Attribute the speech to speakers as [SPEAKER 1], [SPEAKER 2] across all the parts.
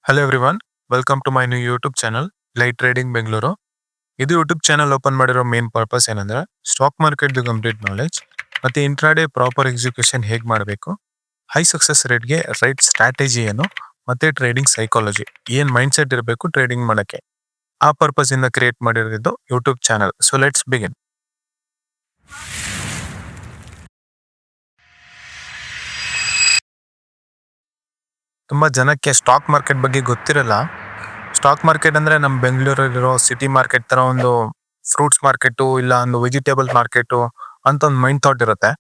[SPEAKER 1] Hello everyone, welcome to my new YouTube channel light trading Bengaluru. ಇದು YouTube channel open ಮಾಡಿರೋ main purpose ಏನಂದ್ರೆ stock market complete knowledge ಮತ್ತೆ intraday proper execution ಹೇಗೆ ಮಾಡಬೇಕು, high success ರೇಟ್ಗೆ right strategy ಏನು, ಮತ್ತೆ ಟ್ರೇಡಿಂಗ್ ಸೈಕಾಲಜಿ ಏನ್ ಮೈಂಡ್ ಸೆಟ್ ಇರಬೇಕು ಟ್ರೇಡಿಂಗ್ ಮಾಡಕ್ಕೆ, ಆ ಪರ್ಪಸ್ ಇಂದ ಕ್ರಿಯೇಟ್ ಮಾಡಿರೋದು YouTube channel. So let's begin. ತುಂಬಾ ಜನಕ್ಕೆ ಸ್ಟಾಕ್ ಮಾರ್ಕೆಟ್ ಬಗ್ಗೆ ಗೊತ್ತಿರಲ್ಲ. ಸ್ಟಾಕ್ ಮಾರ್ಕೆಟ್ ಅಂದ್ರೆ ನಮ್ಮ ಬೆಂಗಳೂರಲ್ಲಿರೋ ಸಿಟಿ ಮಾರ್ಕೆಟ್ ತರ ಒಂದು ಫ್ರೂಟ್ಸ್ ಮಾರ್ಕೆಟ್ ಇಲ್ಲ ಒಂದು ವೆಜಿಟೇಬಲ್ ಮಾರ್ಕೆಟ್ ಅಂತ ಒಂದು ಮೈಂಡ್ ಥಾಟ್ ಇರುತ್ತೆ.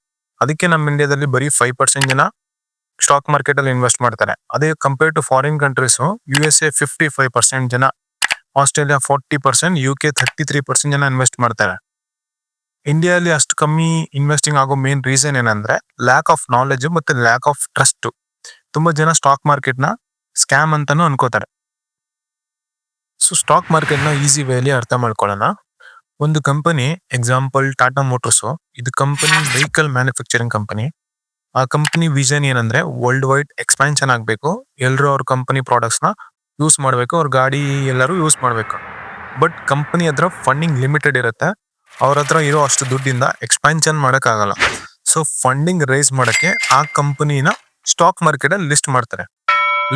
[SPEAKER 1] ಅದಕ್ಕೆ ನಮ್ಮ ಇಂಡಿಯಾದಲ್ಲಿ ಬರೀ 5% ಜನ ಸ್ಟಾಕ್ ಮಾರ್ಕೆಟ್ ಅಲ್ಲಿ ಇನ್ವೆಸ್ಟ್ ಮಾಡ್ತಾರೆ. ಅದೇ compare to foreign countries, USA 55% ಜನ, ಆಸ್ಟ್ರೇಲಿಯಾ 40%, UK 33% ಜನ ಇನ್ವೆಸ್ಟ್ ಮಾಡ್ತಾರೆ. ಇಂಡಿಯಾದಲ್ಲಿ ಅಷ್ಟು ಕಮ್ಮಿ ಇನ್ವೆಸ್ಟಿಂಗ್ ಆಗೋ ಮೇನ್ ರೀಸನ್ ಏನಂದ್ರೆ ಲ್ಯಾಕ್ ಆಫ್ ನಾಲೆಜ್ ಮತ್ತೆ ಲ್ಯಾಕ್ ಆಫ್ ಟ್ರಸ್ಟ್. ತುಂಬಾ ಜನ ಸ್ಟಾಕ್ ಮಾರ್ಕೆಟ್ ನ ಸ್ಕ್ಯಾಮ್ ಅಂತಾನು ಅನ್ಕೋತಾರೆ. ಸೊ ಸ್ಟಾಕ್ ಮಾರ್ಕೆಟ್ ನ ಈಸಿ ವೇಲಿ ಅರ್ಥ ಮಾಡ್ಕೊಳ್ಳೋಣ. ಒಂದು ಕಂಪನಿ, ಎಕ್ಸಾಂಪಲ್ ಟಾಟಾ ಮೋಟರ್ಸ್, ಇದು ಕಂಪನಿ ವೆಹಿಕಲ್ ಮ್ಯಾನುಫ್ಯಾಕ್ಚರಿಂಗ್ ಕಂಪನಿ. ಆ ಕಂಪನಿ ವಿಷನ್ ಏನಂದ್ರೆ ವರ್ಲ್ಡ್ ವೈಡ್ ಎಕ್ಸ್ಪಾನ್ಷನ್ ಆಗ್ಬೇಕು, ಎಲ್ಲರೂ ಅವ್ರ ಕಂಪನಿ ಪ್ರಾಡಕ್ಟ್ಸ್ ನ ಯೂಸ್ ಮಾಡ್ಬೇಕು, ಅವ್ರ ಗಾಡಿ ಎಲ್ಲರೂ ಯೂಸ್ ಮಾಡ್ಬೇಕು. ಬಟ್ ಕಂಪನಿ ಹತ್ರ ಫಂಡಿಂಗ್ ಲಿಮಿಟೆಡ್ ಇರುತ್ತೆ. ಅವ್ರ ಹತ್ರ ಇರೋ ಅಷ್ಟು ದುಡ್ಡಿಂದ ಎಕ್ಸ್ಪಾನ್ಷನ್ ಮಾಡಕ್ ಆಗಲ್ಲ. ಸೊ ಫಂಡಿಂಗ್ ರೈಸ್ ಮಾಡಕ್ಕೆ ಆ ಕಂಪನಿನ ಸ್ಟಾಕ್ ಮಾರ್ಕೆಟ್ ಅಲ್ಲಿ ಲಿಸ್ಟ್ ಮಾಡ್ತಾರೆ.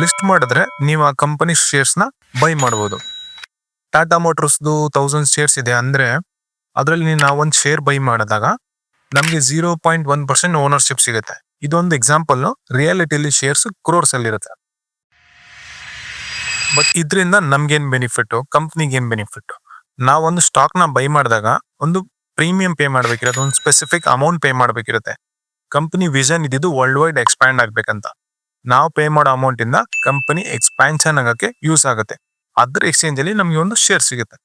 [SPEAKER 1] ಲಿಸ್ಟ್ ಮಾಡಿದ್ರೆ ನೀವು ಆ ಕಂಪನಿ ಶೇರ್ಸ್ ನ ಬೈ ಮಾಡಬಹುದು. ಟಾಟಾ ಮೋಟರ್ಸ್ 1000 ಶೇರ್ಸ್ ಇದೆ ಅಂದ್ರೆ ಅದರಲ್ಲಿ ನಾವು ಒಂದು ಶೇರ್ ಬೈ ಮಾಡಿದಾಗ ನಮ್ಗೆ 0.1% ಓನರ್ಶಿಪ್ ಸಿಗುತ್ತೆ. ಇದೊಂದು ಎಕ್ಸಾಂಪಲ್. ರಿಯಾಲಿಟಿಲಿ ಶೇರ್ಸ್ ಕ್ರೋರ್ಸ್ ಅಲ್ಲಿ ಇರುತ್ತೆ. ಬಟ್ ಇದರಿಂದ ನಮ್ಗೇನ್ ಬೆನಿಫಿಟ್, ಕಂಪ್ನಿಗೆ ಏನ್ ಬೆನಿಫಿಟ್? ನಾವೊಂದು ಸ್ಟಾಕ್ ನ ಬೈ ಮಾಡಿದಾಗ ಒಂದು ಪ್ರೀಮಿಯಂ ಪೇ ಮಾಡ್ಬೇಕಿರುತ್ತೆ, ಒಂದು ಸ್ಪೆಸಿಫಿಕ್ ಅಮೌಂಟ್ ಪೇ ಮಾಡ್ಬೇಕಿರುತ್ತೆ. ಕಂಪನಿ ವಿಷನ್ ಇದ್ದಿದ್ದು ವರ್ಲ್ಡ್ ವೈಡ್ ಎಕ್ಸ್ಪ್ಯಾಂಡ್ ಆಗ್ಬೇಕಂತ. ನಾವು ಪೇ ಮಾಡೋ ಅಮೌಂಟ್ ಇಂದ ಕಂಪನಿ ಎಕ್ಸ್ಪ್ಯಾನ್ಷನ್ ಆಗಕ್ಕೆ ಯೂಸ್ ಆಗುತ್ತೆ. ಅದ್ರ ಎಕ್ಸ್ಚೇಂಜ್ ಅಲ್ಲಿ ನಮ್ಗೆ ಒಂದು ಶೇರ್ ಸಿಗುತ್ತೆ.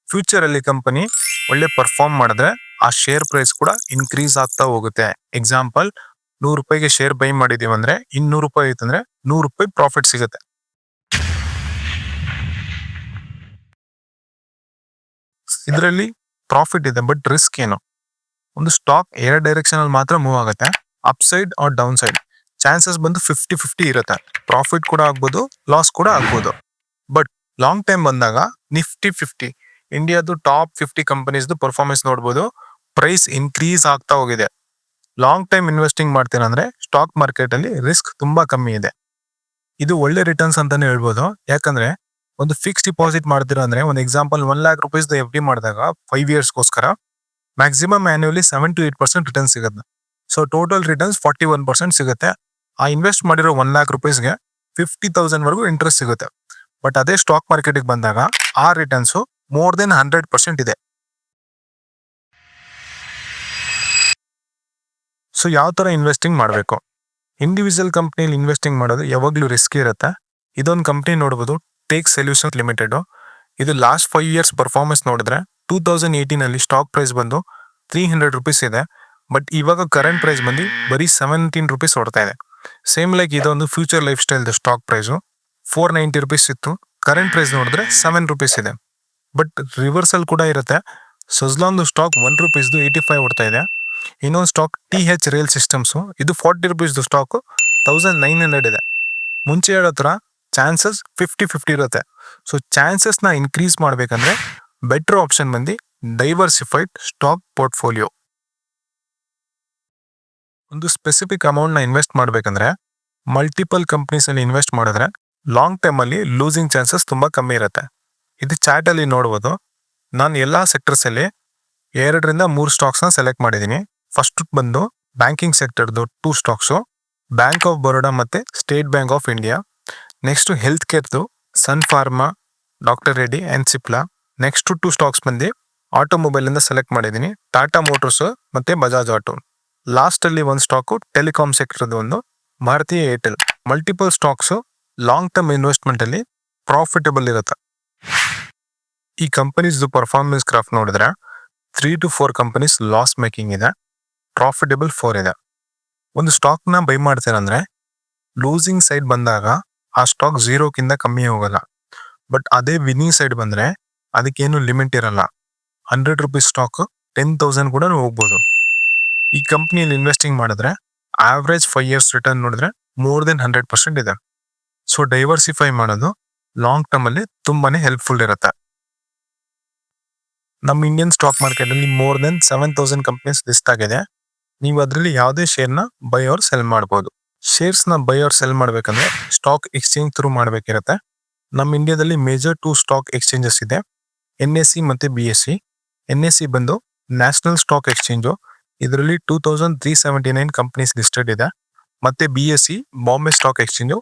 [SPEAKER 1] ಫ್ಯೂಚರ್ ಅಲ್ಲಿ ಕಂಪನಿ ಒಳ್ಳೆ ಪರ್ಫಾರ್ಮ್ ಮಾಡಿದ್ರೆ ಆ ಶೇರ್ ಪ್ರೈಸ್ ಕೂಡ ಇನ್ಕ್ರೀಸ್ ಆಗ್ತಾ ಹೋಗುತ್ತೆ. ಎಕ್ಸಾಂಪಲ್, 100 ರೂಪಾಯಿಗೆ ಶೇರ್ ಬೈ ಮಾಡಿದೀವಿ ಅಂದ್ರೆ 200 ರೂಪಾಯಿ ಐತಂದ್ರೆ 100 ರೂಪಾಯಿ ಪ್ರಾಫಿಟ್ ಸಿಗುತ್ತೆ. ಇದರಲ್ಲಿ ಪ್ರಾಫಿಟ್ ಇದೆ, ಬಟ್ ರಿಸ್ಕ್ ಏನು? ಒಂದು ಸ್ಟಾಕ್ 2 ಡೈರೆಕ್ಷನ್ ಅಲ್ಲಿ ಮಾತ್ರ ಮೂವ್ ಆಗುತ್ತೆ, up side or down side. Chances ಬಂದು 50-50 ಇರುತ್ತೆ. ಪ್ರಾಫಿಟ್ ಕೂಡ ಆಗ್ಬೋದು, ಲಾಸ್ ಕೂಡ ಆಗ್ಬೋದು. ಬಟ್ ಲಾಂಗ್ ಟೈಮ್ ಬಂದಾಗ ನಿಫ್ಟಿ 50, ಇಂಡಿಯಾದು ಟಾಪ್ 50 ಕಂಪನೀಸ್ ಪರ್ಫಾರ್ಮೆನ್ಸ್ ನೋಡ್ಬೋದು. ಪ್ರೈಸ್ ಇನ್ಕ್ರೀಸ್ ಆಗ್ತಾ ಹೋಗಿದೆ. ಲಾಂಗ್ ಟೈಮ್ ಇನ್ವೆಸ್ಟಿಂಗ್ ಮಾಡ್ತೀರಂದ್ರೆ ಸ್ಟಾಕ್ ಮಾರ್ಕೆಟ್ ಅಲ್ಲಿ ರಿಸ್ಕ್ ತುಂಬಾ ಕಮ್ಮಿ ಇದೆ. ಇದು ಒಳ್ಳೆ ರಿಟರ್ನ್ಸ್ ಅಂತಾನೆ ಹೇಳ್ಬೋದು. ಯಾಕಂದ್ರೆ ಒಂದು ಫಿಕ್ಸ್ ಡಿಪಾಸಿಟ್ ಮಾಡ್ತೀರಾ ಅಂದ್ರೆ, ಒಂದು ಎಕ್ಸಾಂಪಲ್ 1 lakh rupees FD ಮಾಡಿದಾಗ 5 yearsಗೋಸ್ಕರ ಮ್ಯಾಕ್ಸಿಮಮ್ ಆನ್ಯುವಲಿ 7 to 8% ರಿಟರ್ನ್ ಸಿಗುತ್ತೆ. ಸೊ ಟೋಟಲ್ ರಿಟರ್ನ್ಸ್ 41% ಸಿಗುತ್ತೆ. ಆ ಇನ್ವೆಸ್ಟ್ ಮಾಡಿರೋ 1 lakh rupeesಗೆ 50,000 ವರೆಗೂ ಇಂಟ್ರೆಸ್ಟ್ ಸಿಗುತ್ತೆ. ಬಟ್ ಅದೇ ಸ್ಟಾಕ್ ಮಾರ್ಕೆಟ್ಗೆ ಬಂದಾಗ ಆ ರಿಟರ್ನ್ಸ್ ಮೋರ್ ದೆನ್ 100% ಇದೆ. ಸೊ ಯಾವ ತರ ಇನ್ವೆಸ್ಟಿಂಗ್ ಮಾಡಬೇಕು? ಇಂಡಿವಿಜುವಲ್ ಕಂಪ್ನಿಲಿ ಇನ್ವೆಸ್ಟಿಂಗ್ ಮಾಡೋದು ಯಾವಾಗ್ಲೂ ರಿಸ್ಕ್ ಇರುತ್ತೆ. ಇದೊಂದು ಕಂಪ್ನಿ ನೋಡಬಹುದು, ಟೇಕ್ ಸೊಲ್ಯೂಷನ್ ಲಿಮಿಟೆಡ್. ಇದು ಲಾಸ್ಟ್ 5 years ಪರ್ಫಾರ್ಮೆನ್ಸ್ ನೋಡಿದ್ರೆ 2018 ಅಲ್ಲಿ ಸ್ಟಾಕ್ ಪ್ರೈಸ್ ಬಂದು 300 rupees ಇದೆ. ಬಟ್ ಇವಾಗ ಕರೆಂಟ್ ಪ್ರೈಸ್ ಬಂದು ಬರೀ 17 rupees ಹೊಡ್ತಾ ಇದೆ. ಸೇಮ್ ಲೈಕ್ ಇದೊಂದು future life style stock price 490 rupees ಇತ್ತು. ಕರೆಂಟ್ ಪ್ರೈಸ್ ನೋಡಿದ್ರೆ 7 rupees ಇದೆ. ಬಟ್ ರಿವರ್ಸಲ್ ಕೂಡ ಇರುತ್ತೆ. ಸಜ್ಲಾನ್ ಸ್ಟಾಕ್ 1 rupees 85 ಹೊಡ್ತಾ ಇದೆ. ಇನ್ನೊಂದು ಸ್ಟಾಕ್ TH ರೇಲ್ ಸಿಸ್ಟಮ್ಸ್, ಇದು 40 rupees ಸ್ಟಾಕ್ 1900 ಇದೆ. ಮುಂಚೆ ಹೇಳೋ ತರ ಚಾನ್ಸಸ್ 50-50 ಇರುತ್ತೆ. ಸೊ ಚಾನ್ಸಸ್ ನ ಇನ್ಕ್ರೀಸ್ ಮಾಡ್ಬೇಕಂದ್ರೆ ಬೆಟರ್ ಆಪ್ಷನ್ ಬಂದು ಡೈವರ್ಸಿಫೈಡ್ ಸ್ಟಾಕ್ ಪೋರ್ಟ್ಫೋಲಿಯೋ. ಒಂದು ಸ್ಪೆಸಿಫಿಕ್ ಅಮೌಂಟ್ ನ ಇನ್ವೆಸ್ಟ್ ಮಾಡ್ಬೇಕಂದ್ರೆ ಮಲ್ಟಿಪಲ್ ಕಂಪನೀಸ್ ಅಲ್ಲಿ ಇನ್ವೆಸ್ಟ್ ಮಾಡಿದ್ರೆ ಲಾಂಗ್ ಟೈಮ್ ಅಲ್ಲಿ ಲೂಸಿಂಗ್ ಚಾನ್ಸಸ್ ತುಂಬಾ ಕಮ್ಮಿ ಇರುತ್ತೆ. ಇದು ಚಾರ್ಟ್ ಅಲ್ಲಿ ನೋಡಬಹುದು. ನಾನು ಎಲ್ಲಾ ಸೆಕ್ಟರ್ಸ್ ಅಲ್ಲಿ 2 ರಿಂದ 3 ಸ್ಟಾಕ್ಸ್ ನ ಸೆಲೆಕ್ಟ್ ಮಾಡಿದೀನಿ. ಫಸ್ಟ್ ಬಂದು ಬ್ಯಾಂಕಿಂಗ್ ಸೆಕ್ಟರ್ದು 2 ಸ್ಟಾಕ್ಸ್, ಬ್ಯಾಂಕ್ ಆಫ್ ಬರೋಡಾ ಮತ್ತೆ State Bank of India. Next health ಕೇರ್ದು Sun Pharma, doctor Reddy and Cipla. Next 2 stocks ಬಂದು ಆಟೋಮೊಬೈಲ್ ಇಂದ ಸೆಲೆಕ್ಟ್ ಮಾಡಿದೀನಿ, ಟಾಟಾ ಮೋಟರ್ಸ್ ಮತ್ತೆ ಬಜಾಜ್ ಆಟೋ. ಲಾಸ್ಟ್ ಅಲ್ಲಿ ಒಂದು ಸ್ಟಾಕ್ ಟೆಲಿಕಾಂ ಸೆಕ್ಟರ್ದು ಒಂದು ಭಾರತೀಯ Airtel. Multiple stocks long term investment ಅಲ್ಲಿ ಪ್ರಾಫಿಟಬಲ್ ಇರುತ್ತೆ. ಈ ಕಂಪನೀಸ್ ಪರ್ಫಾರ್ಮೆನ್ಸ್ ಗ್ರಾಫ್ ನೋಡಿದ್ರೆ 3 to 4 ಕಂಪನೀಸ್ ಲಾಸ್ ಮೇಕಿಂಗ್ ಇದೆ, ಪ್ರಾಫಿಟಬಲ್ 4 ಇದೆ. ಒಂದು ಸ್ಟಾಕ್ ನ ಬೈ ಮಾಡ್ತೀರಂದ್ರೆ ಲೂಸಿಂಗ್ ಸೈಡ್ ಬಂದಾಗ ಆ ಸ್ಟಾಕ್ 0 ಕಮ್ಮಿ ಹೋಗಲ್ಲ. ಬಟ್ ಅದೇ ವಿನ್ನಿಂಗ್ ಸೈಡ್ ಬಂದ್ರೆ ಅದಕ್ಕೇನು ಲಿಮಿಟ್ ಇರಲ್ಲ. 100 rupees ಸ್ಟಾಕ್ 10,000 ಕೂಡ ಹೋಗ್ಬೋದು. ಈ ಕಂಪ್ನಿಯಲ್ಲಿ ಇನ್ವೆಸ್ಟಿಂಗ್ ಮಾಡಿದ್ರೆ ಆವರೇಜ್ 5 years ರಿಟರ್ನ್ ನೋಡಿದ್ರೆ ಮೋರ್ ದೆನ್ 100% ಇದೆ. ಸೊ ಡೈವರ್ಸಿಫೈ ಮಾಡೋದು ಲಾಂಗ್ ಟರ್ಮ್ ಅಲ್ಲಿ ತುಂಬಾನೇ ಹೆಲ್ಪ್ಫುಲ್ ಇರುತ್ತೆ. ನಮ್ಮ ಇಂಡಿಯನ್ ಸ್ಟಾಕ್ ಮಾರ್ಕೆಟ್ ಅಲ್ಲಿ ಮೋರ್ ದೆನ್ 7,000 ಕಂಪನೀಸ್ ಲಿಸ್ಟ್ ಆಗಿದೆ. ನೀವು ಅದರಲ್ಲಿ ಯಾವುದೇ ಶೇರ್ ನ ಬೈ ಆರ್ ಸೆಲ್ ಮಾಡಬಹುದು. ಶೇರ್ಸ್ ನ ಬೈ ಆರ್ ಸೆಲ್ ಮಾಡ್ಬೇಕಂದ್ರೆ ಸ್ಟಾಕ್ ಎಕ್ಸ್ಚೇಂಜ್ ಥ್ರೂ ಮಾಡಬೇಕಿರುತ್ತೆ. ನಮ್ಮ ಇಂಡಿಯಾದಲ್ಲಿ ಮೇಜರ್ 2 ಸ್ಟಾಕ್ ಎಕ್ಸ್ಚೇಂಜಸ್ ಇದೆ, NSE ಮತ್ತೆ BSE. NSE ಬಂದು ನ್ಯಾಷನಲ್ ಸ್ಟಾಕ್ ಎಕ್ಸ್ಚೇಂಜು, ಇದರಲ್ಲಿ 2,379 ಕಂಪನೀಸ್ ಲಿಸ್ಟೆಡ್ ಇದೆ. ಮತ್ತೆ BSE ಬಾಂಬೆ ಸ್ಟಾಕ್ ಎಕ್ಸ್ಚೇಂಜು,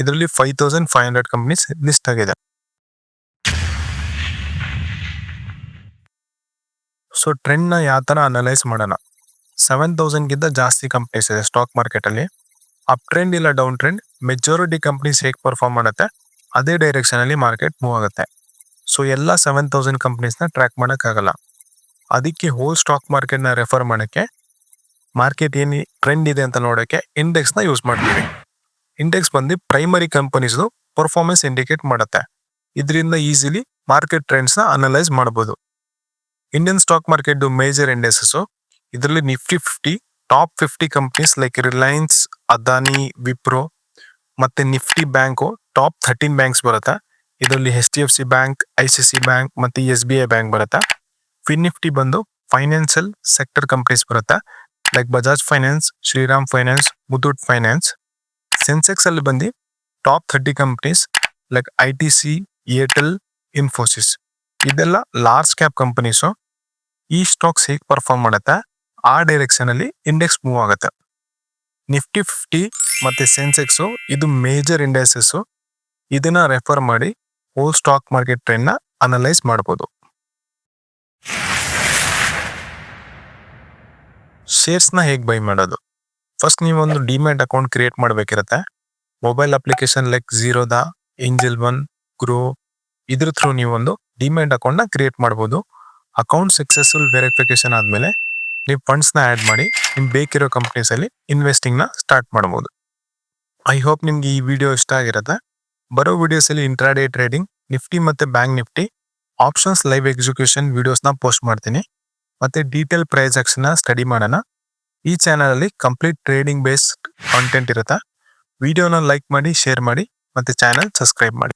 [SPEAKER 1] ಇದರಲ್ಲಿ 5,500 ಕಂಪನೀಸ್ ಲಿಸ್ಟ್ ಆಗಿದೆ. ಸೊ ಟ್ರೆಂಡ್ ನ ಯಾವ ತರ ಅನಲೈಸ್ ಮಾಡೋಣ. 7,000 ಗಿಂತ ಜಾಸ್ತಿ ಕಂಪನೀಸ್ ಇದೆ ಸ್ಟಾಕ್ ಮಾರ್ಕೆಟ್ ಅಲ್ಲಿ. ಅಪ್ ಟ್ರೆಂಡ್ ಇಲ್ಲ ಡೌನ್ ಟ್ರೆಂಡ್, ಮೆಜಾರಿಟಿ ಕಂಪನೀಸ್ ಹೇಗೆ ಪರ್ಫಾರ್ಮ್ ಮಾಡುತ್ತೆ ಅದೇ ಡೈರೆಕ್ಷನ್ ಅಲ್ಲಿ ಮಾರ್ಕೆಟ್ ಮೂವ್ ಆಗುತ್ತೆ. ಸೊ ಎಲ್ಲ 7,000 ಕಂಪನೀಸ್ ನ ಟ್ರ್ಯಾಕ್ ಆಗಲ್ಲ. ಅದಕ್ಕೆ ಹೋಲ್ ಸ್ಟಾಕ್ ಮಾರ್ಕೆಟ್ ನ ರೆಫರ್ ಮಾಡಕ್ಕೆ, ಮಾರ್ಕೆಟ್ ಏನು ಟ್ರೆಂಡ್ ಇದೆ ಅಂತ ನೋಡಕ್ಕೆ ಇಂಡೆಕ್ಸ್ ನ ಯೂಸ್ ಮಾಡ್ತೀವಿ. ಇಂಡೆಕ್ಸ್ ಬಂದು ಪ್ರೈಮರಿ ಕಂಪನೀಸ್ ಪರ್ಫಾರ್ಮೆನ್ಸ್ ಇಂಡಿಕೇಟ್ ಮಾಡುತ್ತೆ. ಇದರಿಂದ ಈಸಿಲಿ ಮಾರ್ಕೆಟ್ ಟ್ರೆಂಡ್ಸ್ ನ ಅನಲೈಸ್ ಮಾಡಬಹುದು. Indian stock market major indexes, ಇದರಲ್ಲಿ Nifty 50 top 50 companies like Reliance, Adani, Wipro ಮತ್ತೆ ನಿಫ್ಟಿ ಬ್ಯಾಂಕು ಟಾಪ್ 13 ಬ್ಯಾಂಕ್ಸ್ ಬರುತ್ತೆ. ಇದರಲ್ಲಿ HDFC ಬ್ಯಾಂಕ್, ICICI ಬ್ಯಾಂಕ್ ಮತ್ತೆ SBI ಬ್ಯಾಂಕ್ ಬರುತ್ತೆ. ಫಿನ್ ನಿಫ್ಟಿ ಬಂದು ಫೈನಾನ್ಷಿಯಲ್ ಸೆಕ್ಟರ್ ಕಂಪನೀಸ್ ಬರುತ್ತೆ like Bajaj finance, Shriram finance, Muthoot finance. Sensex ಅಲ್ಲಿ ಬಂದು top 30 companies like ITC, Airtel, Infosys. ಇದೆಲ್ಲ ಲಾರ್ಜ್ ಕ್ಯಾಪ್ ಕಂಪನೀಸು. ಈ ಸ್ಟಾಕ್ಸ್ ಹೇಗೆ ಪರ್ಫಾರ್ಮ್ ಮಾಡುತ್ತೆ ಆ ಡೈರೆಕ್ಷನ್ ಅಲ್ಲಿ ಇಂಡೆಕ್ಸ್ ಮೂವ್ ಆಗುತ್ತೆ. ನಿಫ್ಟಿ 50 ಮತ್ತೆ ಸೆನ್ಸೆಕ್ಸ್ ಇದು ಮೇಜರ್ ಇಂಡೆಕ್ಸಸ್. ಇದನ್ನ ರೆಫರ್ ಮಾಡಿ ಹೋಲ್ ಸ್ಟಾಕ್ ಮಾರ್ಕೆಟ್ ಟ್ರೆಂಡ್ ನ ಅನಲೈಸ್ ಮಾಡಬಹುದು. ಶೇರ್ಸ್ ನ ಹೇಗೆ ಬೈ ಮಾಡೋದು? ಫಸ್ಟ್ ನೀವು ಒಂದು ಡಿಮ್ಯಾಟ್ ಅಕೌಂಟ್ ಕ್ರಿಯೇಟ್ ಮಾಡಬೇಕಿರುತ್ತೆ. Mobile application like Zerodha, Angel One, Groww, ಇದ್ರ ಥ್ರೂ ನೀವು ಒಂದು ಡಿಮ್ಯಾಟ್ ಅಕೌಂಟ್ ನ ಕ್ರಿಯೇಟ್ ಮಾಡಬಹುದು. ಅಕೌಂಟ್ ಸಕ್ಸಸ್ಫುಲ್ ವೆರಿಫಿಕೇಶನ್ ಆದ್ಮೇಲೆ ನೀವು ಫಂಡ್ಸ್ ನ ಆಡ್ ಮಾಡಿ ನಿಮ್ಗೆ ಬೇಕಿರೋ ಕಂಪನೀಸ್ ಅಲ್ಲಿ ಇನ್ವೆಸ್ಟಿಂಗ್ ನ ಸ್ಟಾರ್ಟ್ ಮಾಡಬಹುದು. ಐ ಹೋಪ್ ನಿಮ್ಗೆ ಈ ವಿಡಿಯೋ ಇಷ್ಟ ಆಗಿರುತ್ತೆ. ಬರೋ ವಿಡಿಯೋಸ್ ಅಲ್ಲಿ ಇಂಟ್ರಾಡೇ ಟ್ರೇಡಿಂಗ್, ನಿಫ್ಟಿ ಮತ್ತೆ bank Nifty options live execution videos ನ ಪೋಸ್ಟ್ ಮಾಡ್ತೀನಿ. ಮತ್ತೆ ಡೀಟೇಲ್ ಪ್ರೈಸ್ ಆಕ್ಷನ್ ನ ಸ್ಟಡಿ ಮಾಡೋಣ. ಈ ಚಾನಲ್ ಅಲ್ಲಿ ಕಂಪ್ಲೀಟ್ ಟ್ರೇಡಿಂಗ್ ಬೇಸ್ಡ್ ಕಾಂಟೆಂಟ್ ಇರುತ್ತೆ. ವಿಡಿಯೋನ ಲೈಕ್ ಮಾಡಿ, ಶೇರ್ ಮಾಡಿ ಮತ್ತೆ ಚಾನಲ್ ಸಬ್ಸ್ಕ್ರೈಬ್ ಮಾಡಿ.